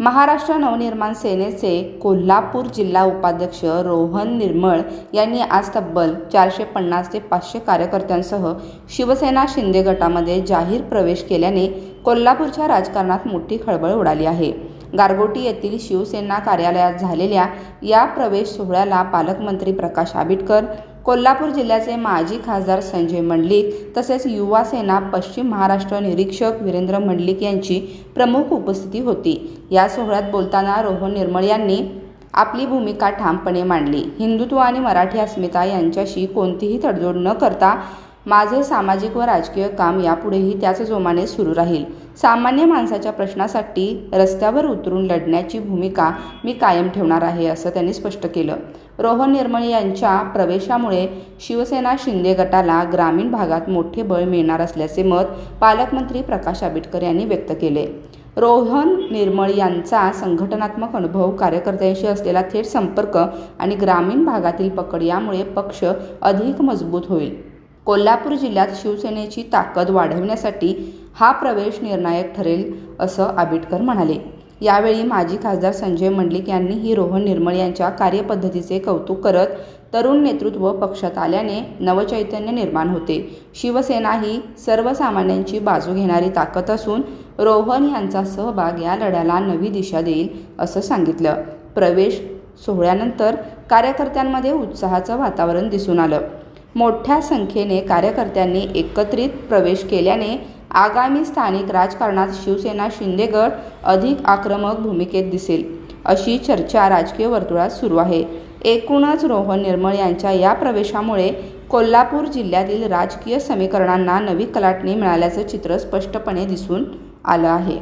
महाराष्ट्र नवनिर्माण सेनेचे कोल्हापूर जिल्हा उपाध्यक्ष रोहन निर्मळ यांनी आज तब्बल 450 ते 500 कार्यकर्त्यांसह शिवसेना शिंदे गटामध्ये जाहीर प्रवेश केल्याने कोल्हापूरच्या राजकारणात मोठी खळबळ उडाली आहे। गारगोटी येथील शिवसेना कार्यालयात झालेल्या या प्रवेश सोहळ्याला पालकमंत्री प्रकाश आंबेडकर, कोल्हापूर जिल्ह्याचे माजी खासदार संजय मंडलिक तसेच युवा सेना पश्चिम महाराष्ट्र निरीक्षक वीरेंद्र मंडलिक यांची प्रमुख उपस्थिती होती। या सोहळ्यात बोलताना रोहन निर्मळ यांनी आपली भूमिका ठामपणे मांडली। हिंदुत्व आणि मराठी अस्मिता यांच्याशी कोणतीही तडजोड न करता माझे सामाजिक व राजकीय काम यापुढेही त्याच जोमाने सुरू राहील। सामान्य माणसाच्या प्रश्नासाठी रस्त्यावर उतरून लढण्याची भूमिका मी कायम ठेवणार आहे, असं त्यांनी स्पष्ट केलं। रोहन निर्मळ यांच्या प्रवेशामुळे शिवसेना शिंदे गटाला ग्रामीण भागात मोठे बळ मिळणार असल्याचे मत पालकमंत्री प्रकाश आंबेडकर यांनी व्यक्त केले। रोहन निर्मळ यांचा संघटनात्मक अनुभव, कार्यकर्त्यांशी असलेला थेट संपर्क आणि ग्रामीण भागातील पकड यामुळे पक्ष अधिक मजबूत होईल। कोल्हापूर जिल्ह्यात शिवसेनेची ताकद वाढवण्यासाठी हा प्रवेश निर्णायक ठरेल, असं आंबेडकर म्हणाले। यावेळी माजी खासदार संजय मंडलिक यांनीही रोहन निर्मळ यांच्या कार्यपद्धतीचे कौतुक करत, तरुण नेतृत्व पक्षात आल्याने नवचैतन्य निर्माण होते। शिवसेना ही सर्वसामान्यांची बाजू घेणारी ताकद असून रोहन यांचा सहभाग या लढ्याला नवी दिशा देईल, असं सांगितलं। प्रवेश सोहळ्यानंतर कार्यकर्त्यांमध्ये उत्साहाचं वातावरण दिसून आलं। मोठ्या संख्येने कार्यकर्त्यांनी एकत्रित प्रवेश केल्याने आगामी स्थानिक राजकारणात शिवसेना शिंदे गट अधिक आक्रमक भूमिकेत दिसेल, अशी चर्चा राजकीय वर्तुळात सुरू आहे। एकूणच रोहन निर्मळ यांच्या या प्रवेशामुळे कोल्हापूर जिल्ह्यातील राजकीय समीकरणांना नवी कलाटणी मिळाल्याचं चित्र स्पष्टपणे दिसून आलं आहे।